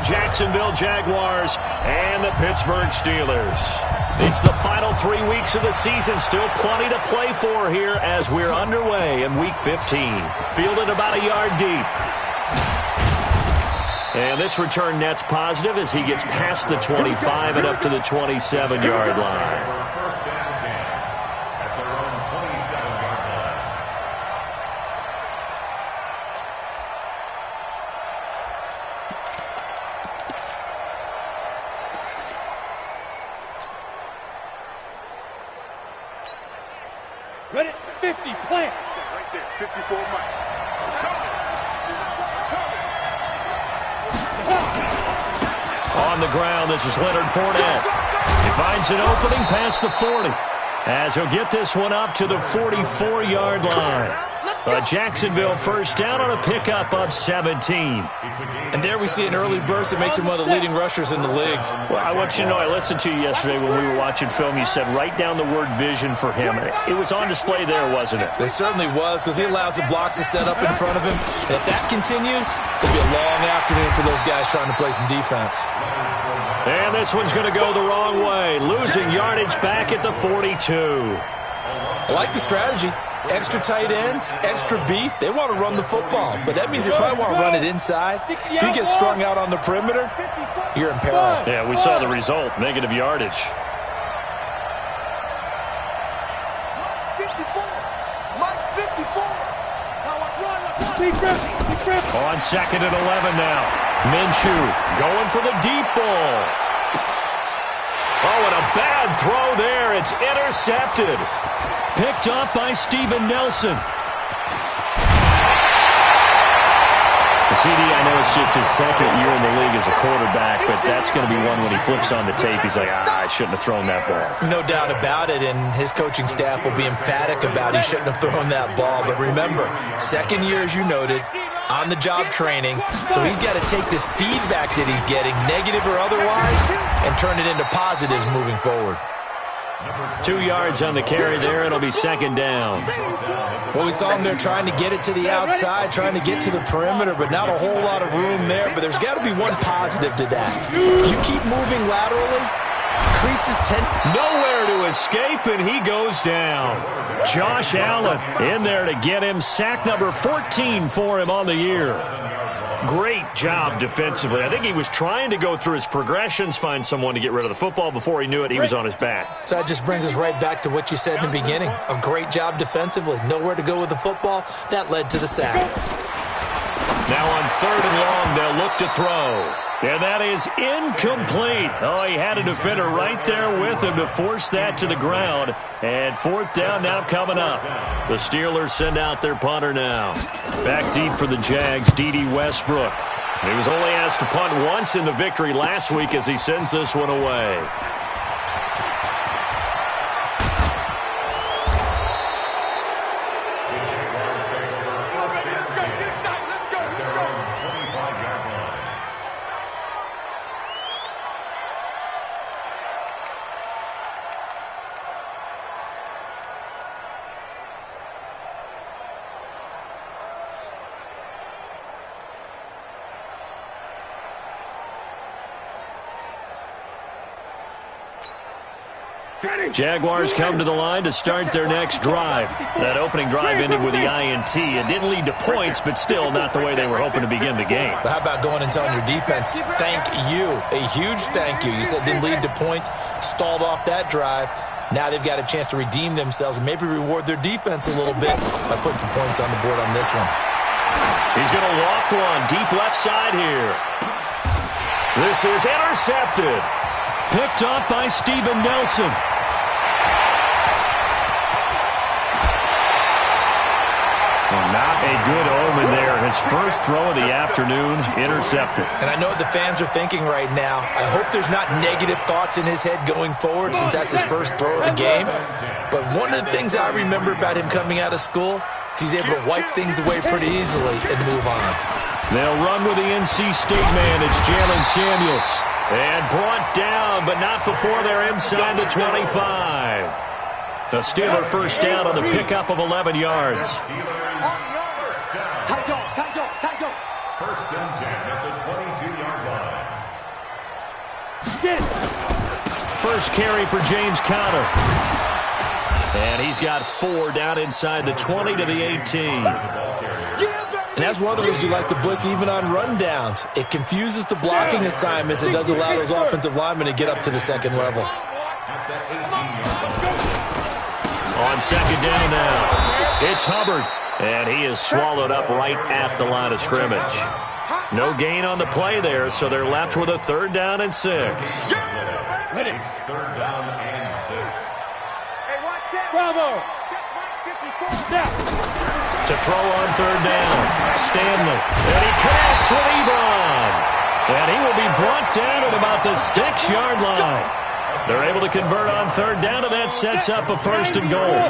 Jacksonville Jaguars and the Pittsburgh Steelers. It's the final 3 weeks of the season. Still plenty to play for here as we're underway in Week 15. Fielded about a yard deep. And this return net's positive as he gets past the 25 and up to the 27-yard line. Ready? 50, plant. Right there, 54 Mike. On the ground, this is Leonard Fournette. He finds an opening past the 40 as he'll get this one up to the 44-yard line. A Jacksonville first down on a pickup of 17. And there we see an early burst that makes him one of the leading rushers in the league. Well, I want you to know, I listened to you yesterday when we were watching film. You said write down the word vision for him. It was on display there, wasn't it? It certainly was, because he allows the blocks to set up in front of him. And if that continues, it'll be a long afternoon for those guys trying to play some defense. And this one's going to go the wrong way, losing yardage back at the 42. I like the strategy. Extra tight ends, extra beef. They want to run the football, but that means they probably want to run it inside. If you get strung out on the perimeter, you're in peril. Yeah, we saw the result, negative yardage. 54. Mike 54. Now watch. On second and 11 now. Minshew going for the deep ball. Oh, and a bad throw there. It's intercepted. Picked up by Steven Nelson. The CD, I know it's just his second year in the league as a quarterback, but that's going to be one when he flips on the tape. He's like, I shouldn't have thrown that ball. No doubt about it, and his coaching staff will be emphatic about he shouldn't have thrown that ball. But remember, second year, as you noted, on-the-job training, so he's got to take this feedback that he's getting, negative or otherwise, and turn it into positives moving forward. 2 yards on the carry there. It'll be second down. Well, we saw him there trying to get it to the outside, trying to get to the perimeter, but not a whole lot of room there. But there's got to be one positive to that. If you keep moving laterally, creases tend... Nowhere to escape, and he goes down. Josh Allen in there to get him. Sack number 14 for him on the year. Great job defensively. I think he was trying to go through his progressions, find someone to get rid of the football. Before he knew it, he was on his back. So that just brings us right back to what you said in the beginning. A great job defensively. Nowhere to go with the football. That led to the sack. Now on third and long, they'll look to throw. And that is incomplete. Oh, he had a defender right there with him to force that to the ground. And fourth down now coming up. The Steelers send out their punter now. Back deep for the Jags, D.D. Westbrook. He was only asked to punt once in the victory last week as he sends this one away. Jaguars come to the line to start their next drive. That opening drive ended with the INT. It didn't lead to points, but still not the way they were hoping to begin the game. But how about going and telling your defense, thank you, a huge thank you. You said it didn't lead to points, stalled off that drive. Now they've got a chance to redeem themselves and maybe reward their defense a little bit by putting some points on the board on this one. He's going to loft one deep left side here. This is intercepted. Picked up by Steven Nelson. Well, not a good omen there. His first throw of the afternoon, intercepted. And I know what the fans are thinking right now. I hope there's not negative thoughts in his head going forward since that's his first throw of the game. But one of the things I remember about him coming out of school is he's able to wipe things away pretty easily and move on. They'll run with the NC State man. It's Jalen Samuels. And brought down, but not before they're inside the 25. The Steeler first down on the pickup of 11 yards. First and 10 at the 22-yard line. Get it. First carry for James Conner. And he's got 4 down inside the 20 to the 18. And that's one of the reasons you like to blitz even on rundowns. It confuses the blocking assignments. It doesn't allow those offensive linemen to get up to the second level. On second down now, it's Hubbard. And he is swallowed up right at the line of scrimmage. No gain on the play there, so they're left with a 3rd down and 6. Ready. 3rd down and 6. Bravo. Now. To throw on 3rd down, Stanley. And he connects with Ebron. And he will be brought down at about the 6-yard line. They're able to convert on 3rd down, and that sets up a 1st and goal.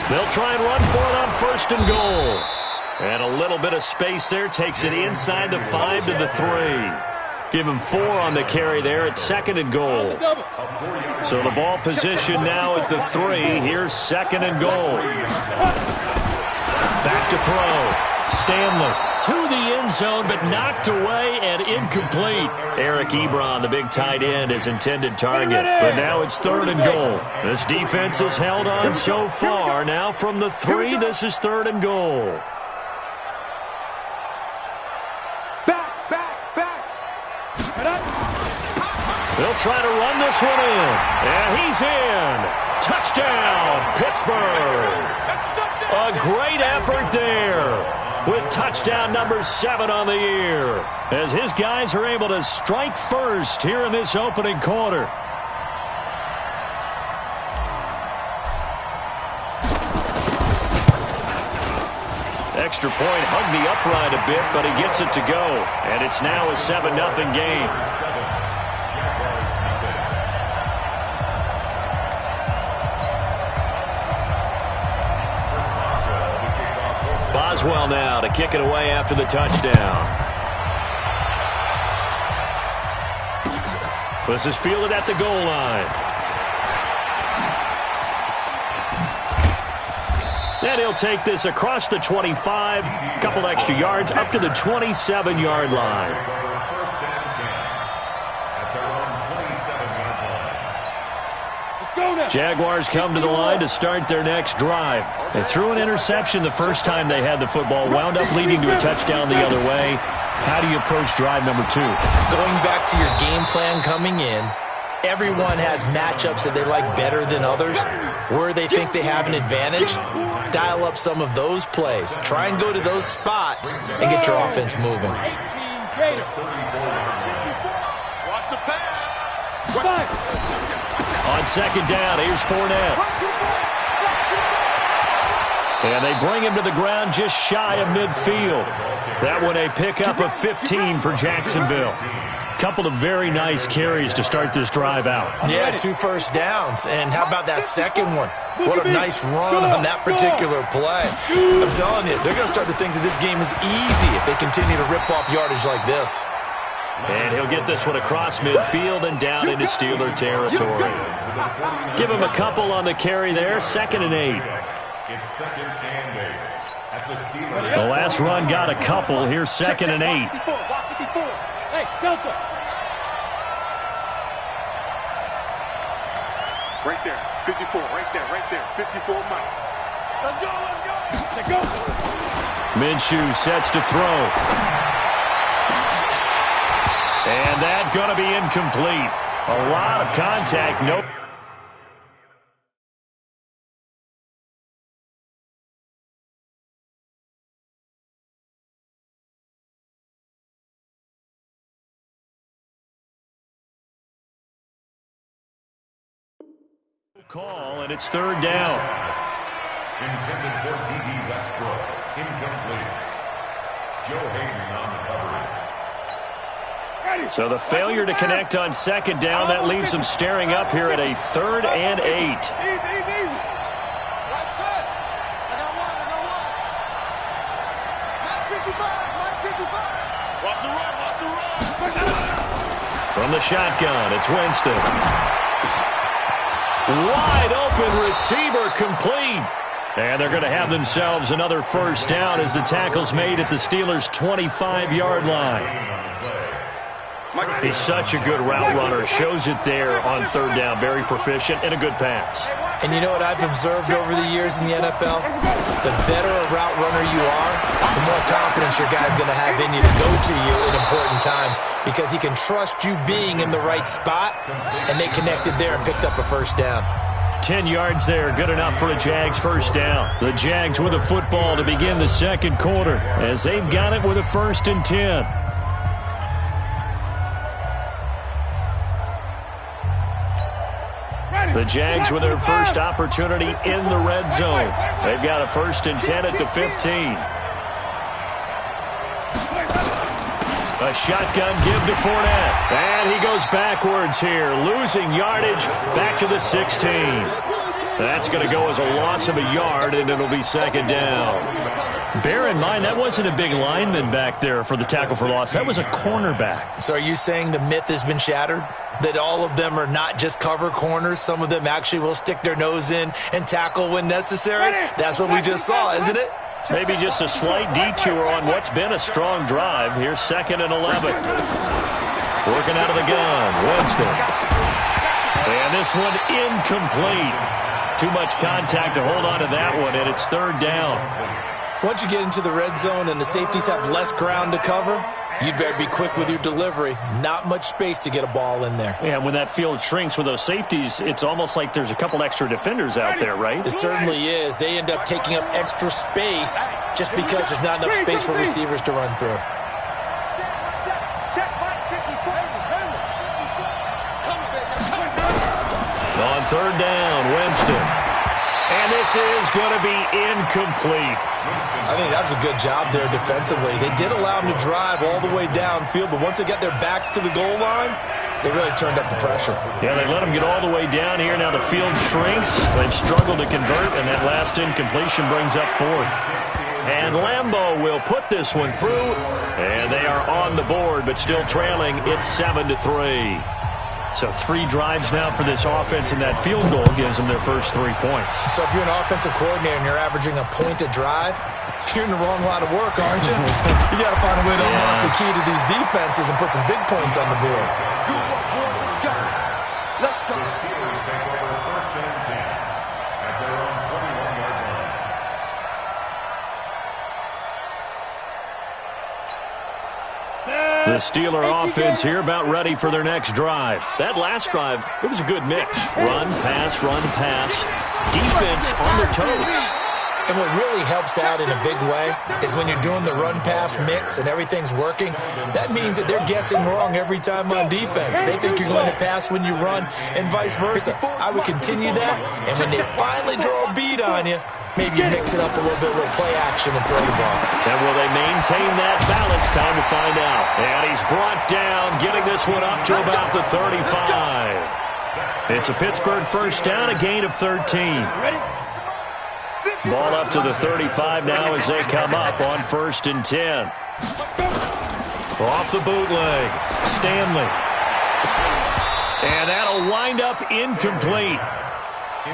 They'll try and run for it on 1st and goal. And a little bit of space there takes it inside the 5 to the 3. Give him 4 on the carry there at 2nd and goal. So the ball position now at the 3. Here's 2nd and goal. Back to throw. Stanley to the end zone, but knocked away and incomplete. Eric Ebron, the big tight end, his intended target. But now it's 3rd and goal. This defense has held on so far. Now from the 3, this is 3rd and goal. They'll try to run this one in. And he's in. Touchdown, Pittsburgh. A great effort there with touchdown number 7 on the year, as his guys are able to strike first here in this opening quarter. Extra point hugged the upright a bit, but he gets it to go. And it's now a 7-0 game. Boswell now to kick it away after the touchdown. This is fielded at the goal line. And he'll take this across the 25, a couple extra yards, up to the 27-yard line. Jaguars come to the line to start their next drive. They threw an interception the first time they had the football, wound up leading to a touchdown the other way. How do you approach drive number 2? Going back to your game plan coming in, everyone has matchups that they like better than others. Where they think they have an advantage, dial up some of those plays. Try and go to those spots and get your offense moving. Watch the pass. On second down, here's Fournette. And they bring him to the ground just shy of midfield. That one a pickup of 15 for Jacksonville. Couple of very nice carries to start this drive out. Yeah, 2 first downs. And how about that second one? What a nice run on that particular play. I'm telling you, they're going to start to think that this game is easy if they continue to rip off yardage like this. And he'll get this one across midfield and down into Steeler territory. Give him a couple on the carry there. 2nd and 8. It's 2nd and 8. At the Steelers. The last run got a couple. Here's 2nd and 8. Hey, Delta. Right there, 54, right there, 54 Mike. Let's go. Let's go. Minshew sets to throw. And that's going to be incomplete. A lot of contact. Nope. Call, and it's 3rd down. Intended for D.D. Westbrook. Incomplete. Joe Hayden on the coverage. So the failure to connect on 2nd down, that leaves them staring up here at a 3rd and 8. Easy. Right side. I got one. Mike 55. Watch the run. From the shotgun, it's Winston. Wide open receiver complete. And they're going to have themselves another first down as the tackle's made at the Steelers' 25-yard line. He's such a good route runner. Shows it there on third down. Very proficient and a good pass. And you know what I've observed over the years in the NFL? The better a route runner you are, the more confidence your guy's going to have in you to go to you at important times because he can trust you being in the right spot, and they connected there and picked up a first down. 10 yards there, good enough for a Jags first down. The Jags with a football to begin the second quarter as they've got it with a 1st and 10. The Jags with their first opportunity in the red zone. They've got a 1st and 10 at the 15. A shotgun give to Fournette. And he goes backwards here, losing yardage back to the 16. That's going to go as a loss of a yard, and it'll be 2nd down. Bear in mind, that wasn't a big lineman back there for the tackle for loss. That was a cornerback. So are you saying the myth has been shattered? That all of them are not just cover corners? Some of them actually will stick their nose in and tackle when necessary? That's what we just saw, isn't it? Maybe just a slight detour on what's been a strong drive. Here's 2nd and 11. Working out of the gun, Winston. And this one incomplete. Too much contact to hold on to that one, and it's 3rd down. Once you get into the red zone and the safeties have less ground to cover, you better be quick with your delivery. Not much space to get a ball in there. Yeah, when that field shrinks with those safeties, it's almost like there's a couple extra defenders out there, right? It certainly is. They end up taking up extra space just because there's not enough space for receivers to run through. On 3rd down, Winston. And this is going to be incomplete. I think that was a good job there defensively. They did allow them to drive all the way downfield, but once they got their backs to the goal line, they really turned up the pressure. Yeah, they let them get all the way down here. Now the field shrinks. They've struggled to convert, and that last incompletion brings up 4th. And Lambeau will put this one through, and they are on the board, but still trailing. It's 7-3. So 3 drives now for this offense, and that field goal gives them their first 3 points. So if you're an offensive coordinator and you're averaging a point a drive, you're in the wrong line of work, aren't you? You got to find a way to unlock the key to these defenses and put some big points on the board. Let's go. The Steelers take over 1st and 10 at their own 21-yard line. The Steeler offense here about ready for their next drive. That last drive, it was a good mix. Run, pass, defense on their toes. And what really helps out in a big way is when you're doing the run-pass mix and everything's working, that means that they're guessing wrong every time on defense. They think you're going to pass when you run and vice versa. I would continue that, and when they finally draw a beat on you, maybe you mix it up a little bit, a little play action and throw the ball. And will they maintain that balance? Time to find out. And he's brought down, getting this one up to about the 35. It's a Pittsburgh first down, a gain of 13. Ball up to the 35 now as they come up on 1st and 10. Off the bootleg, Stanley. And that'll wind up incomplete.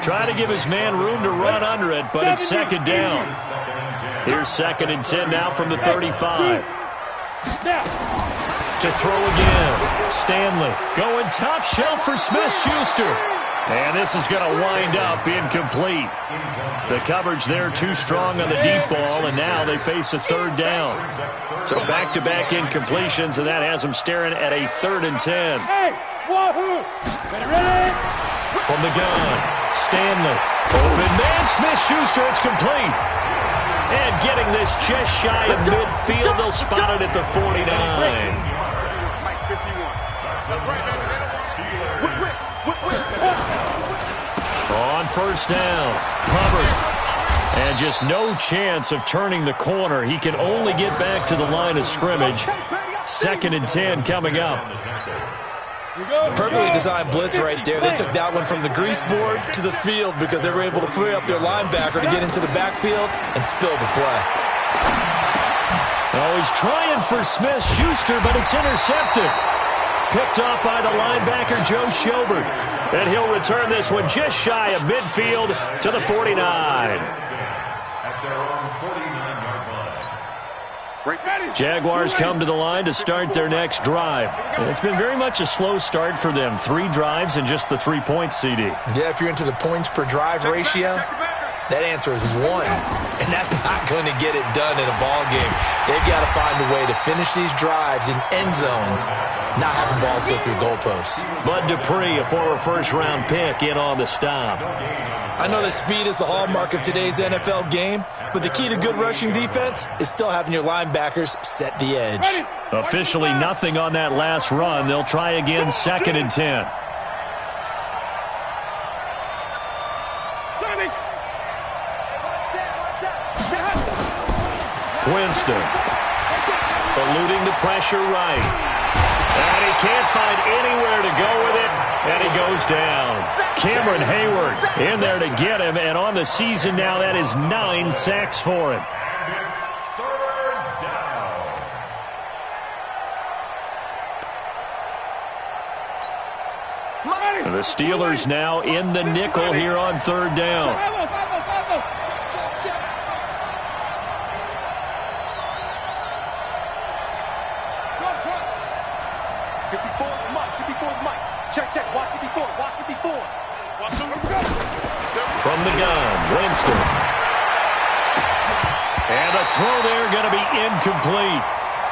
Try to give his man room to run under it, but it's 2nd down. Here's 2nd and 10 now from the 35. To throw again, Stanley going top shelf for Smith-Schuster. And this is going to wind up incomplete. The coverage there too strong on the deep ball, and now they face a 3rd down. So back-to-back incompletions, and that has them staring at a 3rd and 10. Hey, wahoo! Ready? From the gun, Stanley. Open man, Smith-Schuster, it's complete. And getting this just shy of midfield, they'll spot it at the 49. That's right, baby. On 1st down, Hubbard. And just no chance of turning the corner. He can only get back to the line of scrimmage. 2nd and 10 coming up. Perfectly designed blitz right there. They took that one from the grease board to the field because they were able to free up their linebacker to get into the backfield and spill the play. Oh, he's trying for Smith-Schuster, but it's intercepted. Picked off by the linebacker, Joe Schobert. And he'll return this one just shy of midfield to the 49. Jaguars come to the line to start their next drive. And it's been very much a slow start for them. 3 drives and just the 3 points, CD. Yeah, if you're into the points per drive ratio, that answer is 1. And that's not going to get it done in a ball game. They've got to find a way to finish these drives in end zones, not having balls go through goalposts. Bud Dupree, a former first-round pick, in on the stop. I know that speed is the hallmark of today's NFL game, but the key to good rushing defense is still having your linebackers set the edge. Officially nothing on that last run. They'll try again, 2nd and 10. Winston eluding the pressure right. And he can't find anywhere to go with it, and he goes down. Cameron Hayward in there to get him, and on the season now, that is 9 sacks for him. And it's 3rd down. And the Steelers now in the nickel here on 3rd down. From the gun, Winston. And a throw there going to be incomplete.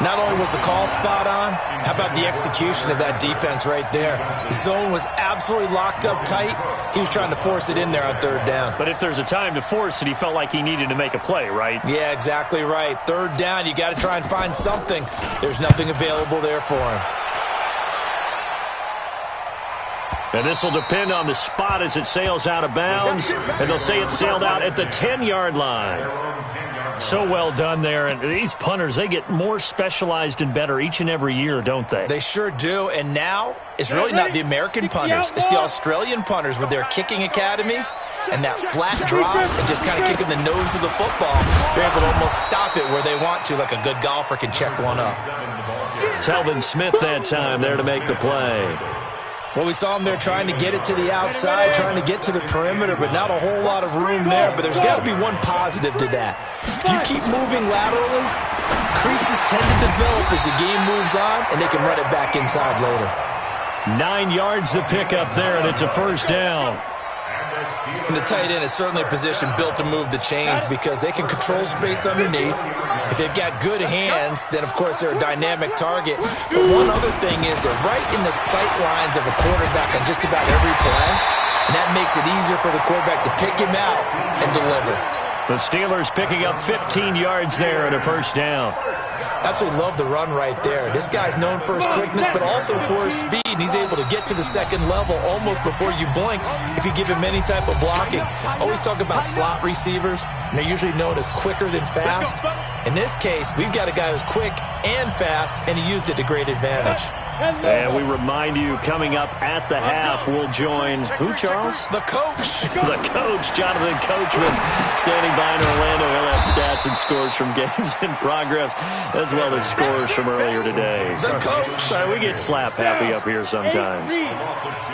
Not only was the call spot on, how about the execution of that defense right there? The zone was absolutely locked up tight. He was trying to force it in there on 3rd down. But if there's a time to force it, he felt like he needed to make a play, right? Yeah, exactly right. 3rd down, you got to try and find something. There's nothing available there for him. And this will depend on the spot as it sails out of bounds. And they'll say it sailed out at the 10-yard line. So well done there. And these punters, they get more specialized and better each and every year, don't they? They sure do. And now it's really not the American punters. It's the Australian punters with their kicking academies and that flat drop and just kind of kicking the nose of the football. They're able to almost stop it where they want to, like a good golfer can check one up. Telvin Smith that time there to make the play. Well, we saw him there trying to get it to the outside, trying to get to the perimeter, but not a whole lot of room there. But there's got to be one positive to that. If you keep moving laterally, creases tend to develop as the game moves on, and they can run it back inside later. 9 yards to pick up there, and it's a 1st down. And the tight end is certainly a position built to move the chains because they can control space underneath. If they've got good hands, then, of course, they're a dynamic target. But one other thing is they're right in the sight lines of a quarterback on just about every play, and that makes it easier for the quarterback to pick him out and deliver. The Steelers picking up 15 yards there and a 1st down. Absolutely love the run right there. This guy's known for his quickness, but also for his speed. And he's able to get to the 2nd level almost before you blink if you give him any type of blocking. Always talk about slot receivers, and they're usually known as quicker than fast. In this case, we've got a guy who's quick and fast, and he used it to great advantage. And we remind you, coming up at the half, we'll join who, Charles? The coach. The coach, Jonathan Coachman, standing by in Orlando. He'll have stats and scores from games in progress, as well as scores from earlier today. The coach. Sorry, we get slap happy up here sometimes.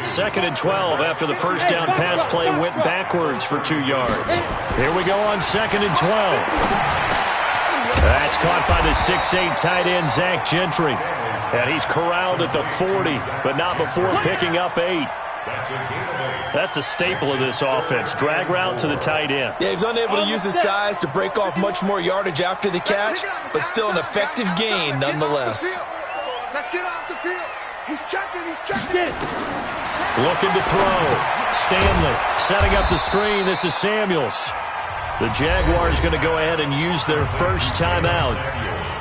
2nd and 12 after the 1st down pass play went backwards for 2 yards. Here we go on 2nd and 12. That's caught by the 6'8" tight end, Zach Gentry. And he's corralled at the 40, but not before picking up 8. That's a staple of this offense. Drag route to the tight end. Yeah, he's unable to use his size to break off much more yardage after the catch, but still an effective gain nonetheless. Let's get off the field. He's checking. Looking to throw. Stanley setting up the screen. This is Samuels. The Jaguars going to go ahead and use their first timeout,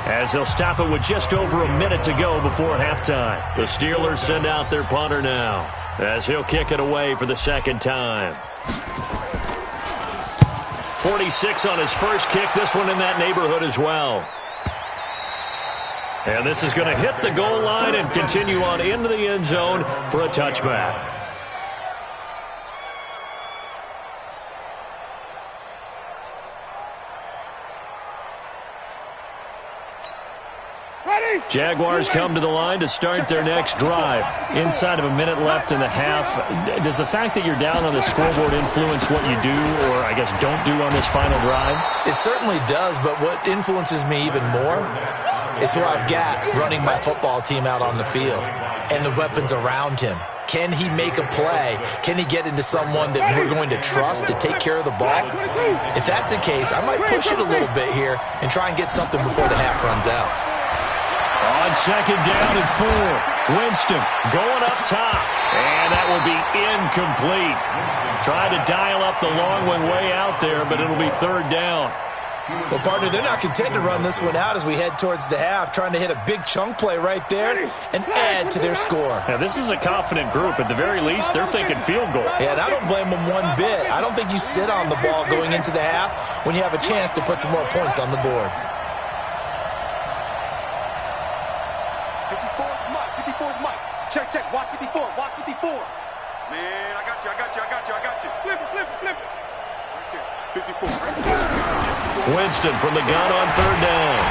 as they'll stop it with just over a minute to go before halftime. The Steelers send out their punter now, as he'll kick it away for the 2nd time. 46 on his first kick. This one in that neighborhood as well. And this is going to hit the goal line and continue on into the end zone for a touchback. Jaguars come to the line to start their next drive. Inside of a minute left in the half, does the fact that you're down on the scoreboard influence what you do, or I guess don't do on this final drive? It certainly does, but what influences me even more is who I've got running my football team out on the field and the weapons around him. Can he make a play? Can he get into someone that we're going to trust to take care of the ball? If that's the case, I might push it a little bit here and try and get something before the half runs out. On second down and 4, Winston going up top, and that will be incomplete. Trying to dial up the long one way out there, but it'll be third down. Well, partner, they're not content to run this one out as we head towards the half, trying to hit a big chunk play right there and add to their score. Now, this is a confident group. At the very least, they're thinking field goal. Yeah, and I don't blame them one bit. I don't think you sit on the ball going into the half when you have a chance to put some more points on the board. 54's Mike. Check, check. Watch 54. Watch 54. Man, I got you. Flip it. Right there. 54. Right there. Winston from the gun on third down.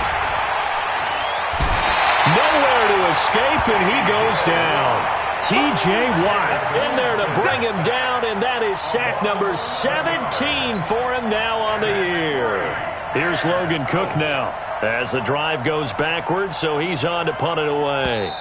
Nowhere to escape, and he goes down. T.J. Watt in there to bring him down, and that is sack number 17 for him now on the year. Here's Logan Cook now as the drive goes backwards, so he's on to punt it away.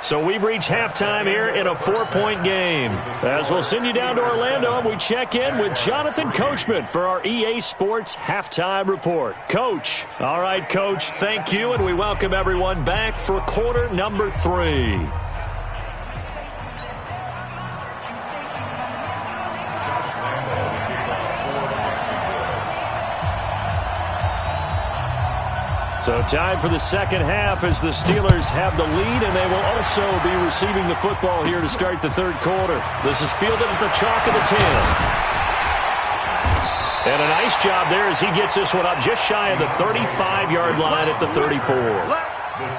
So we've reached halftime here in a 4-point game. As we'll send you down to Orlando, we check in with Jonathan Coachman for our EA Sports Halftime Report. Coach. All right, Coach, thank you, and we welcome everyone back for quarter number 3. So time for the second half as the Steelers have the lead, and they will also be receiving the football here to start the third quarter. This is fielded at the chalk of the 10. And a nice job there as he gets this one up just shy of the 35-yard line at the 34. The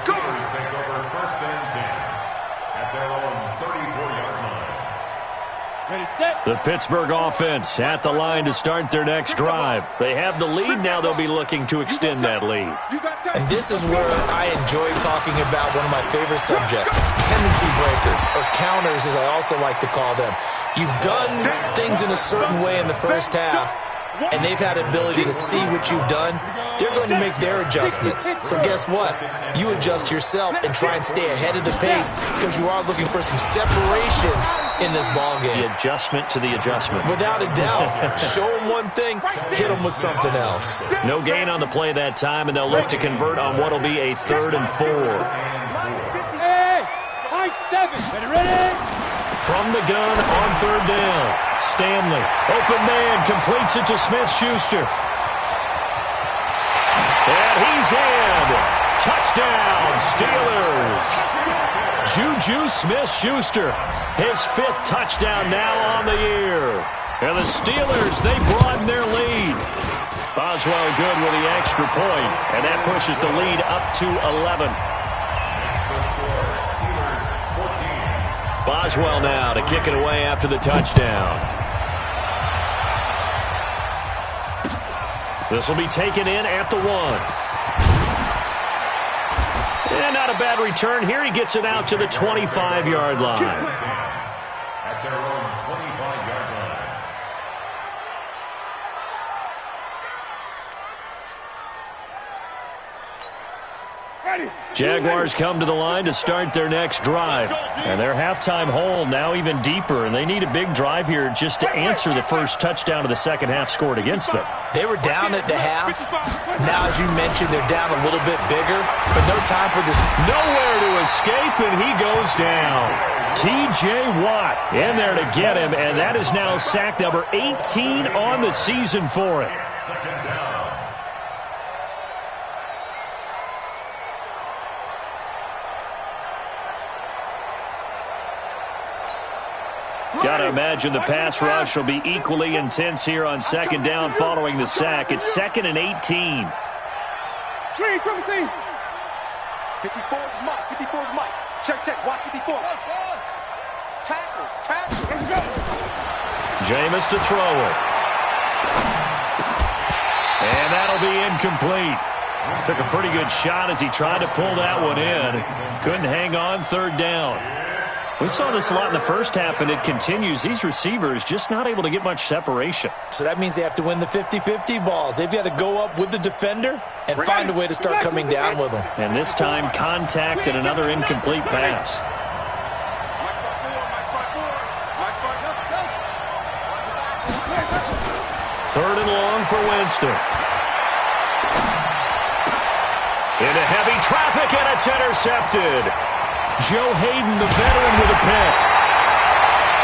Steelers take over first and 10 at their own 34-yard line. Ready, set. The Pittsburgh offense at the line to start their next drive. They have the lead. Now they'll be looking to extend that lead. And this is where I enjoy talking about one of my favorite subjects, tendency breakers, or counters as I also like to call them. You've done things in a certain way in the first half, and they've had the ability to see what you've done. They're going to make their adjustments. So guess what? You adjust yourself and try and stay ahead of the pace because you are looking for some separation in this ballgame. The adjustment to the adjustment. Without a doubt. Show them one thing, hit them with something else. No gain on the play that time, and they'll look to convert on what will be a 3rd and 4. Hey, high 7. Ready? From the gun on third down. Stanley, open man, completes it to Smith-Schuster. And he's in. Touchdown, Steelers. Juju Smith-Schuster, his 5th touchdown now on the year. And the Steelers, they broaden their lead. Boswell good with the extra point, and that pushes the lead up to 11. Boswell now to kick it away after the touchdown. This will be taken in at the 1. And not a bad return here. He gets it out to the 25-yard line. At their own 25-yard line. Jaguars come to the line to start their next drive. And their halftime hole now even deeper, and they need a big drive here just to answer the first touchdown of the second half scored against them. They were down at the half. Now, as you mentioned, they're down a little bit bigger, but no time for this. Nowhere to escape, and he goes down. T.J. Watt in there to get him, and that is now sack number 18 on the season for him. Second down. Got to imagine the pass rush will be equally intense here on second down following the sack. It's 2nd and 18. 54's Mike. 54's Mike. Check, check. Watch 54. Tackles. Let's go. Jameis to throw it. And that'll be incomplete. Took a pretty good shot as he tried to pull that one in. Couldn't hang on third down. We saw this a lot in the first half, and it continues. These receivers just not able to get much separation. So that means they have to win the 50-50 balls. They've got to go up with the defender and find a way to start coming down with them. And this time, contact and another incomplete pass. Third and long for Winston. Into heavy traffic, and it's intercepted. Joe Hayden, the veteran, with a pick.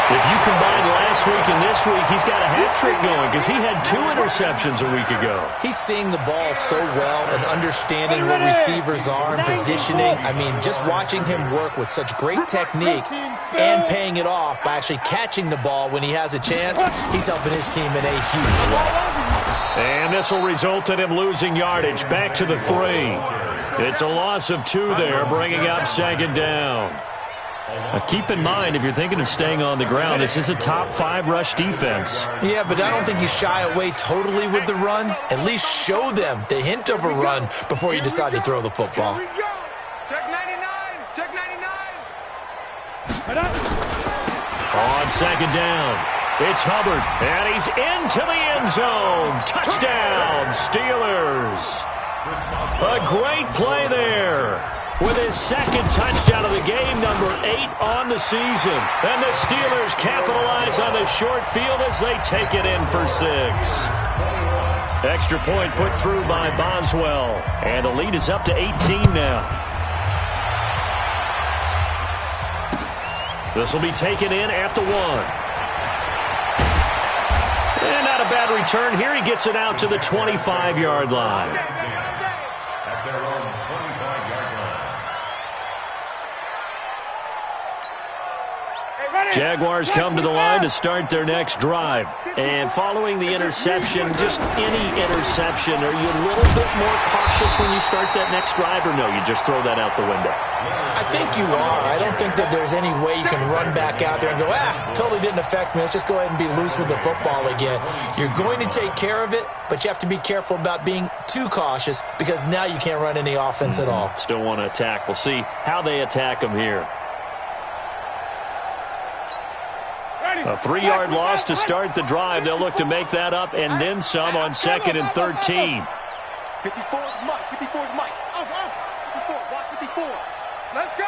If you combine last week and this week, he's got a hat trick going because he had 2 interceptions a week ago. He's seeing the ball so well and understanding where receivers are and positioning. I mean, just watching him work with such great technique and paying it off by actually catching the ball when he has a chance, he's helping his team in a huge way. And this will result in him losing yardage back to the 3. It's a loss of 2 there, bringing up second down. Now keep in mind, if you're thinking of staying on the ground, this is a top 5 rush defense. Yeah, but I don't think you shy away totally with the run. At least show them the hint of a run before you decide to throw the football. Here we go. Check 99. Check 99. On second down, it's Hubbard, and he's into the end zone. Touchdown, Steelers. A great play there with his second touchdown of the game, number 8 on the season. And the Steelers capitalize on the short field as they take it in for 6. Extra point put through by Boswell, and the lead is up to 18 now. This will be taken in at the 1. And not a bad return here. He gets it out to the 25-yard line. At their own 25-yard line. Jaguars come to the line to start their next drive. And following the interception, just any interception, are you a little bit more cautious when you start that next drive, or no, you just throw that out the window? I think you are. I don't think that there's any way you can run back out there and go, totally didn't affect me. Let's just go ahead and be loose with the football again. You're going to take care of it, but you have to be careful about being too cautious because now you can't run any offense at all. Still want to attack. We'll see how they attack them here. A 3-yard loss to start the drive. They'll look to make that up and then some on 2nd and 13. 54 is Mike. 54 is Mike. 54. Watch 54. Let's go.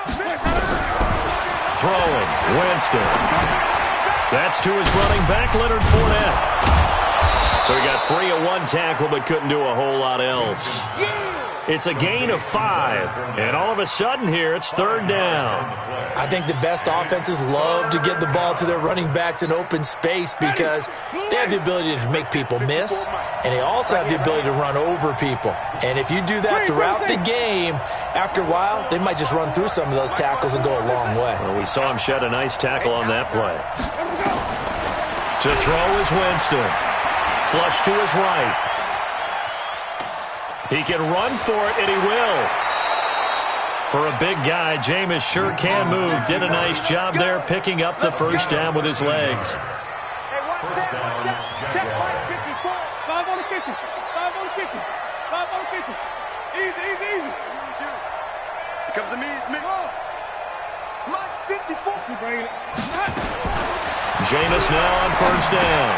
Throwing, Winston. That's to his running back, Leonard Fournette. So he got free of 1 tackle but couldn't do a whole lot else. It's a gain of 5. And all of a sudden here, it's 3rd down. I think the best offenses love to get the ball to their running backs in open space because they have the ability to make people miss, and they also have the ability to run over people. And if you do that throughout the game, after a while, they might just run through some of those tackles and go a long way. Well, we saw him shed a nice tackle on that play. To throw is Winston. Flush to his right. He can run for it, and he will. For a big guy, Jameis sure can move. Did a nice job there picking up the first down with his legs. Check 54. 5 on the 50. 5 on the 50. 5 on the 50. Easy. Here comes to me. It's me. Mike 54. Keep bringing it. Jameis now on first down.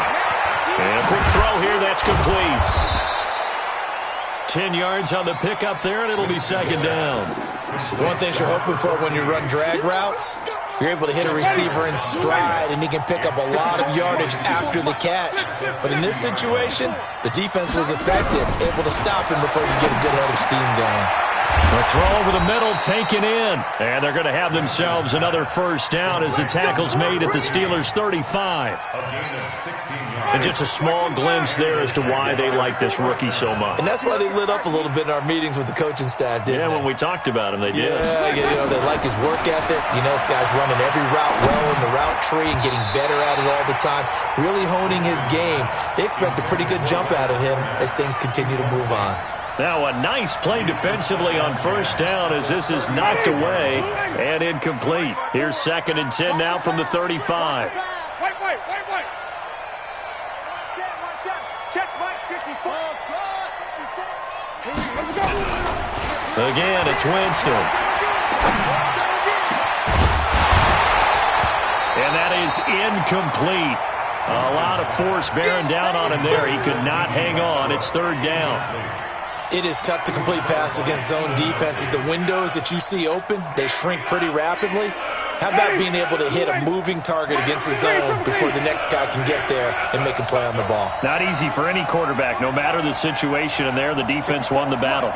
And a quick throw here. That's complete. 10 yards on the pickup there, and it'll be 2nd down. One thing you're hoping for when you run drag routes, you're able to hit a receiver in stride, and he can pick up a lot of yardage after the catch. But in this situation, the defense was effective, able to stop him before he could get a good head of steam going. A throw over the middle taken in. And they're going to have themselves another first down as the tackle's made at the Steelers' 35. And just a small glimpse there as to why they like this rookie so much. And that's why they lit up a little bit in our meetings with the coaching staff, didn't they? When we talked about him, they did. Yeah, they like his work ethic. This guy's running every route well in the route tree and getting better at it all the time, really honing his game. They expect a pretty good jump out of him as things continue to move on. Now a nice play defensively on first down as this is knocked away and incomplete. Here's 2nd and 10 now from the 35. Wait. Check Mike 54. Again, it's Winston. And that is incomplete. A lot of force bearing down on him there. He could not hang on. It's third down. It is tough to complete passes against zone defenses. The windows that you see open, they shrink pretty rapidly. How about being able to hit a moving target against a zone before the next guy can get there and make a play on the ball? Not easy for any quarterback, no matter the situation. And there, the defense won the battle.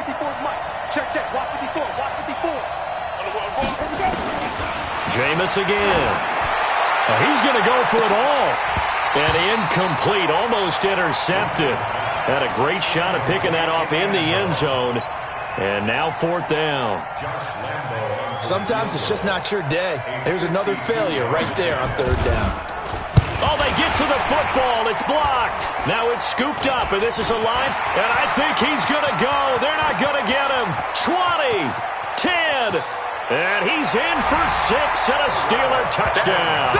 Check, check. Watch 54. Watch 54. Jameis again. He's going to go for it all. And incomplete, almost intercepted. Had a great shot at picking that off in the end zone. And now fourth down. Sometimes it's just not your day. There's another failure right there on third down. Oh, they get to the football. It's blocked. Now it's scooped up, and this is alive. And I think he's going to go. They're not going to get him. 20, 10, and he's in for 6 and a Steeler touchdown.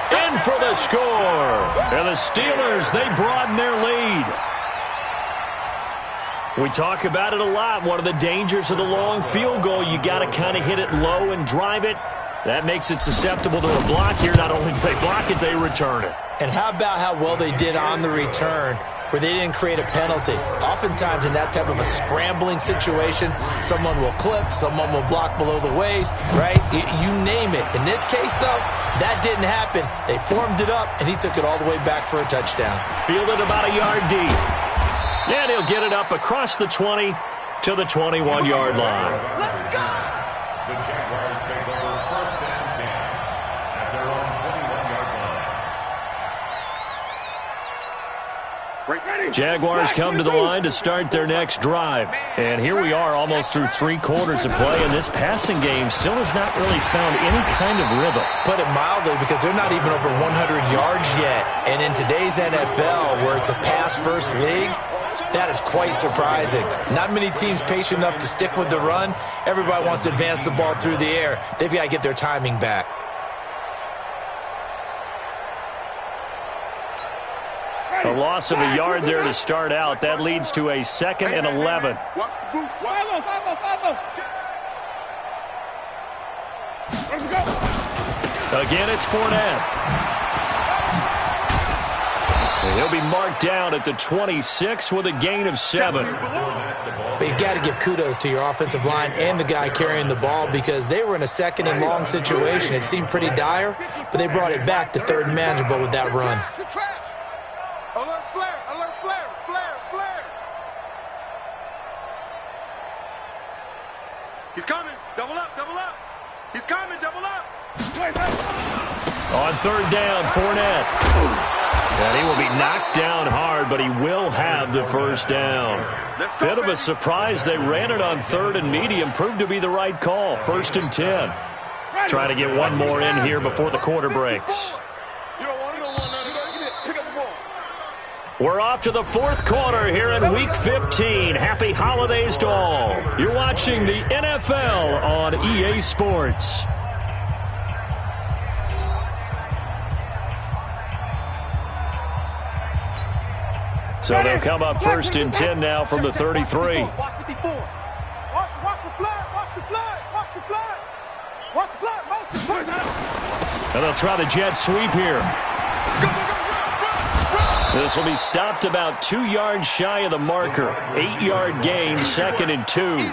In for the score. And the Steelers, they broaden their lead. We talk about it a lot. One of the dangers of the long field goal, you got to kind of hit it low and drive it. That makes it susceptible to a block here. Not only do they block it, they return it. And how about how well they did on the return, where they didn't create a penalty? Oftentimes in that type of a scrambling situation, someone will clip, someone will block below the waist, right? You name it. In this case, though, that didn't happen. They formed it up, and he took it all the way back for a touchdown. Fielded about a yard deep. And he'll get it up across the 20 to the 21-yard line. Let's go. The Jaguars take over first and 10 at their own 21-yard line. Jaguars come to the line to start their next drive. And here we are almost through 3 quarters of play, and this passing game still has not really found any kind of rhythm. Put it mildly, because they're not even over 100 yards yet. And in today's NFL, where it's a pass-first league, that is quite surprising. Not many teams patient enough to stick with the run. Everybody wants to advance the ball through the air. They've got to get their timing back. A loss of a yard there to start out. That leads to a 2nd and 11. Watch the boot. Let's go. Again, it's Fournette. And he'll be marked down at the 26 with a gain of 7. But you got to give kudos to your offensive line and the guy carrying the ball, because they were in a 2nd and long situation. It seemed pretty dire, but they brought it back to 3rd and manageable with that run. Alert flare, alert flare, flare, flare. He's coming. Double up, double up. He's coming, double up. On 3rd down, Fournette. And he will be knocked down hard, but he will have the first down. Bit of a surprise. They ran it on 3rd and medium. Proved to be the right call. 1st and 10. Try to get one more in here before the quarter breaks. We're off to the 4th quarter here in Week 15. Happy holidays to all. You're watching the NFL on EA Sports. So they'll come up 1st and 10 now from the 33. Watch 54. Watch the flood. Watch the flood. Watch the flood. Watch the flood. Watch the flood. And they'll try the jet sweep here. Go, go, go. This will be stopped about 2 yards shy of the marker. 8-yard gain, 2nd and 2.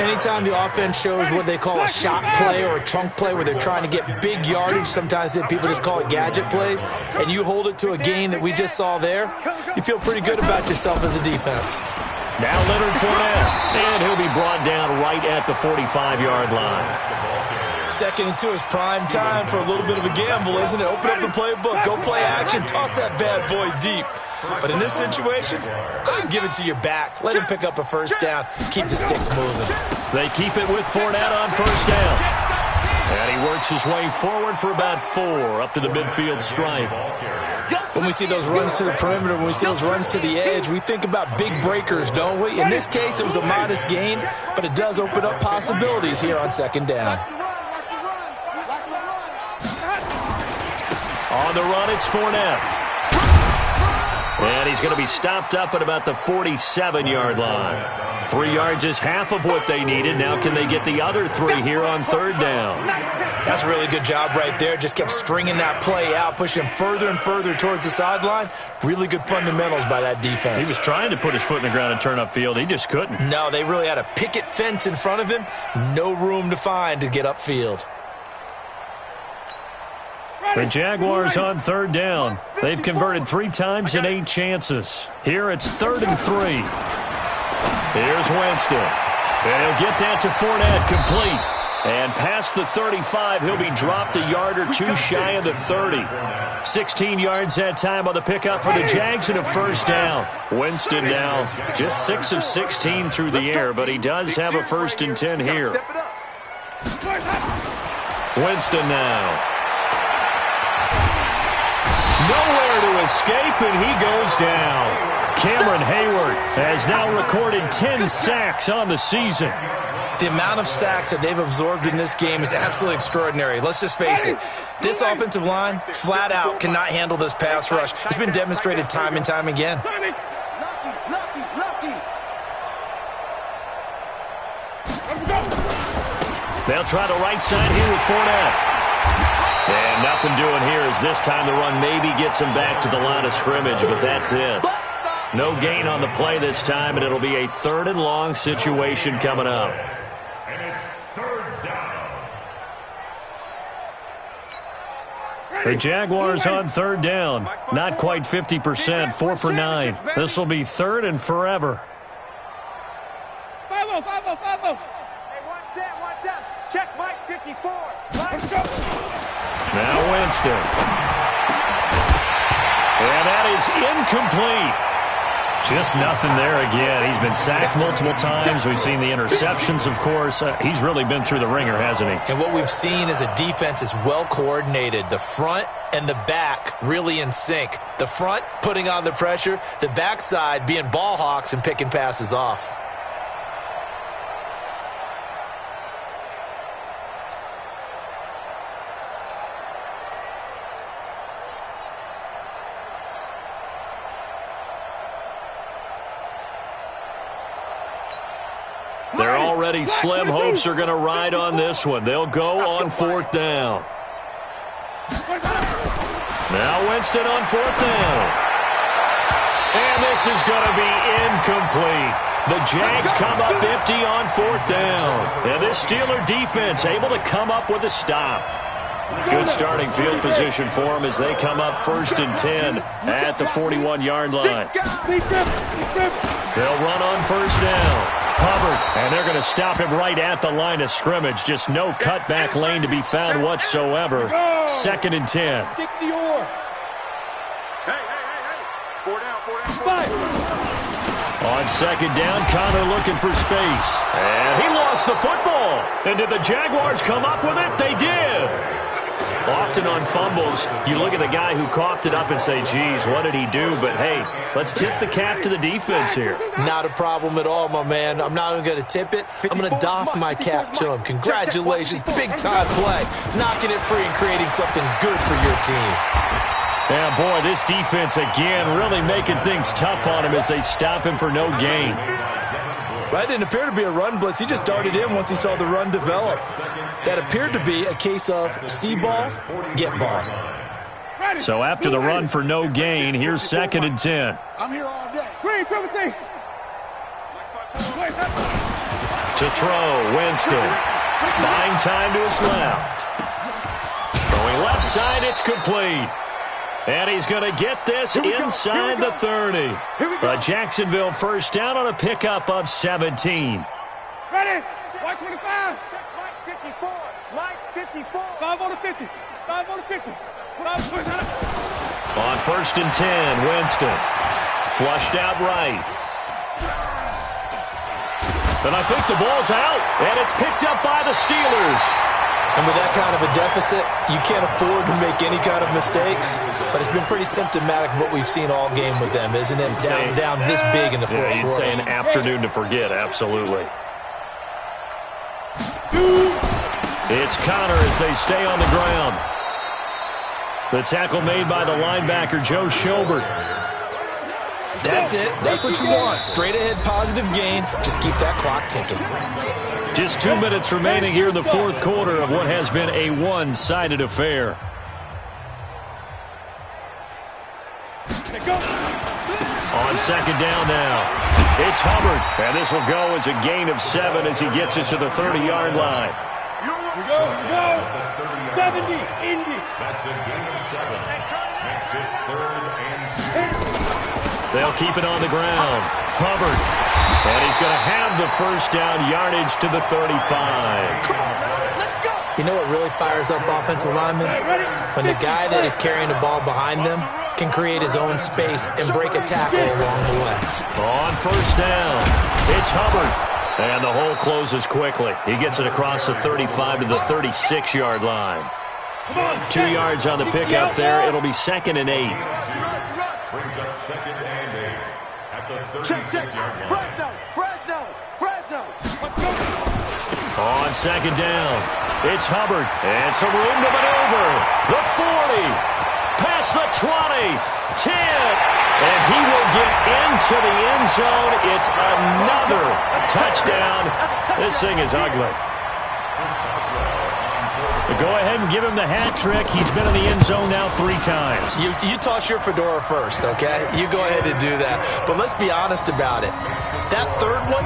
Anytime the offense shows what they call a shot play or a chunk play, where they're trying to get big yardage, sometimes people just call it gadget plays, and you hold it to a gain that we just saw there, you feel pretty good about yourself as a defense. Now Leonard Fournette, and he'll be brought down right at the 45-yard line. 2nd and 2 is prime time for a little bit of a gamble, isn't it? Open up the playbook, go play action, toss that bad boy deep. But in this situation, go ahead and give it to your back. Let him pick up a first down. Keep the sticks moving. They keep it with Fournette on 1st down. And he works his way forward for about 4 up to the midfield stripe. When we see those runs to the perimeter, when we see those runs to the edge, we think about big breakers, don't we? In this case, it was a modest gain, but it does open up possibilities here on 2nd down. On the run, it's Fournette. And he's going to be stopped up at about the 47-yard line. 3 yards is half of what they needed. Now can they get the other 3 here on third down? That's a really good job right there. Just kept stringing that play out, pushing him further and further towards the sideline. Really good fundamentals by that defense. He was trying to put his foot in the ground and turn upfield. He just couldn't. No, they really had a picket fence in front of him. No room to find to get upfield. The Jaguars on third down. They've converted 3 times in 8 chances. Here it's 3rd and 3. Here's Winston. And he'll get that to Fournette, complete. And past the 35, he'll be dropped a yard or 2 shy of the 30. 16 yards that time on the pickup for the Jags and a first down. Winston now just 6 of 16 through the air, but he does have a 1st and 10 here. Winston now. Nowhere to escape, and he goes down. Cameron Hayward has now recorded 10 sacks on the season. The amount of sacks that they've absorbed in this game is absolutely extraordinary. Let's just face it. This offensive line, flat out, cannot handle this pass rush. It's been demonstrated time and time again. They'll try the right side here with Fournette. And nothing doing here as this time the run maybe gets him back to the line of scrimmage, but that's it. No gain on the play this time, and it'll be a 3rd and long situation coming up. And it's 3rd down. The Jaguars on 3rd down. Not quite 50%, 4 for 9. This will be 3rd and forever. 5-0, 5-0, 5-0. Hey, 1 set. Check Mike 54. Let's go. Now Winston. And that is incomplete. Just nothing there again. He's been sacked multiple times. We've seen the interceptions, of course. He's really been through the ringer, hasn't he? And what we've seen is a defense that's well coordinated. The front and the back really in sync. The front putting on the pressure. The backside being ball hawks and picking passes off. Their already slim hopes are going to ride on this one. They'll go on 4th down. Now Winston on 4th down. And this is going to be incomplete. The Jags come up empty on 4th down. And this Steeler defense able to come up with a stop. Good starting field position for them as they come up 1st and 10 at the 41-yard line. They'll run on 1st down. Hubbard, and they're going to stop him right at the line of scrimmage. Just no cutback lane to be found whatsoever. 2nd and 10. 60-or. Hey. 4 down. On 2nd down, Connor looking for space. And he lost the football. And did the Jaguars come up with it? They did. Often on fumbles, you look at the guy who coughed it up and say, geez, what did he do? But, hey, let's tip the cap to the defense here. Not a problem at all, my man. I'm not even going to tip it. I'm going to doff my cap to him. Congratulations. Big-time play. Knocking it free and creating something good for your team. Yeah, boy, this defense, again, really making things tough on him as they stop him for no gain. That didn't appear to be a run blitz. He just darted in once he saw the run develop. That appeared to be a case of see ball, get ball. So after the run for no gain, here's 2nd and 10. I'm here all day. Green, triple T. To throw, Winston. Buying time to his left. Throwing left side, it's complete. And he's going to get this inside the 30. A Jacksonville first down on a pickup of 17. Ready? White 25. Mike 54. Mike 54. 5 on the 50. 5 on the 50. 5 On 1st and 10, Winston. Flushed out right. And I think the ball's out. And it's picked up by the Steelers. And with that kind of a deficit, you can't afford to make any kind of mistakes. But it's been pretty symptomatic of what we've seen all game with them, isn't it? Down this big in the fourth quarter. You'd say an afternoon to forget, absolutely. It's Connor as they stay on the ground. The tackle made by the linebacker, Joe Schobert. That's it. That's what you want. Straight ahead positive gain. Just keep that clock ticking. Just 2 minutes remaining here in the fourth quarter of what has been a one-sided affair. On second down now, it's Hubbard. And this will go as a gain of 7 as he gets it to the 30-yard line. Go. 70, Indy. That's a gain of 7. Makes it 3rd and 10. They'll keep it on the ground. Hubbard. And he's going to have the first down yardage to the 35. You know what really fires up offensive linemen? When the guy that is carrying the ball behind them can create his own space and break a tackle along the way. On first down, it's Hubbard. And the hole closes quickly. He gets it across the 35 to the 36-yard line. 2 yards on the pickup there. It'll be 2nd and 8. Brings up 2nd and 8 at the 36-yard line. Fresno. On second down, it's Hubbard. And some room to maneuver. The 40. Past the 20, 10, and he will get into the end zone. It's another touchdown. This thing is ugly. Go ahead and give him the hat trick. He's been in the end zone now 3 times. You toss your fedora first, okay? You go ahead and do that. But let's be honest about it. That third one,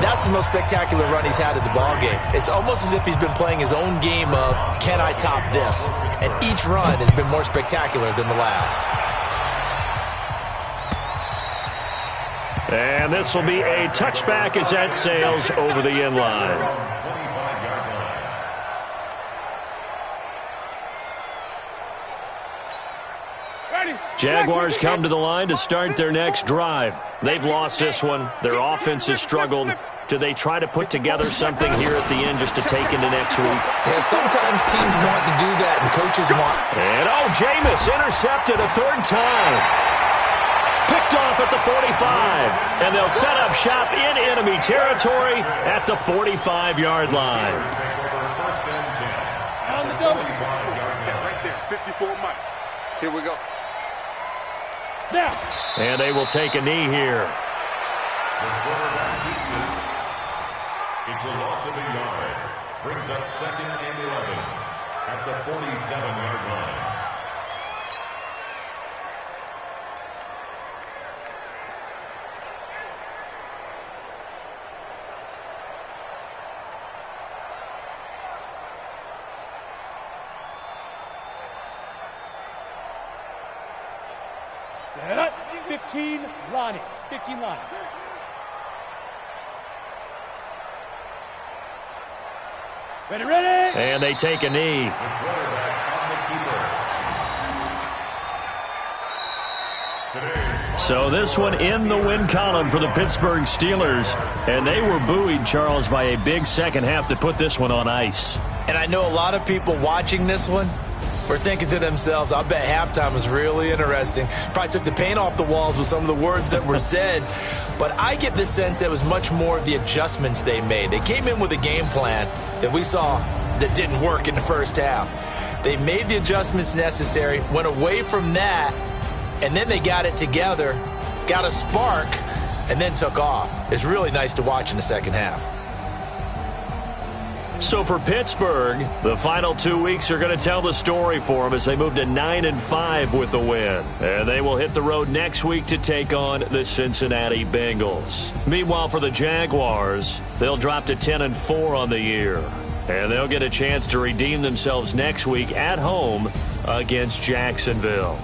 that's the most spectacular run he's had in the ballgame. It's almost as if he's been playing his own game of, can I top this? And each run has been more spectacular than the last. And this will be a touchback as that sails over the end line. Jaguars come to the line to start their next drive. They've lost this one. Their offense has struggled. Do they try to put together something here at the end just to take into next week? Yeah, sometimes teams want to do that, and coaches want. And, Jameis intercepted a 3rd time. Picked off at the 45. And they'll set up shop in enemy territory at the 45-yard line. On the double. Right there, 54 Mike. Here we go. Now. And they will take a knee here. The quarterback keeps it. It's a loss of a yard. Brings up 2nd and 11 at the 47-yard line. Set up. 15 line. 15 line. Ready. And they take a knee. The quarterback on the keeper. So this one in the win column for the Pittsburgh Steelers. And they were buoyed, Charles, by a big second half to put this one on ice. And I know a lot of people watching this one were thinking to themselves, I bet halftime was really interesting. Probably took the paint off the walls with some of the words that were said. But I get the sense that it was much more of the adjustments they made. They came in with a game plan that we saw that didn't work in the first half. They made the adjustments necessary, went away from that, and then they got it together, got a spark, and then took off. It's really nice to watch in the second half. So for Pittsburgh, the final 2 weeks are going to tell the story for them as they move to 9-5 with the win. And they will hit the road next week to take on the Cincinnati Bengals. Meanwhile, for the Jaguars, they'll drop to 10-4 on the year. And they'll get a chance to redeem themselves next week at home against Jacksonville.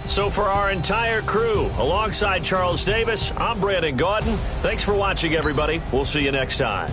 So for our entire crew, alongside Charles Davis, I'm Brandon Gaudin. Thanks for watching, everybody. We'll see you next time.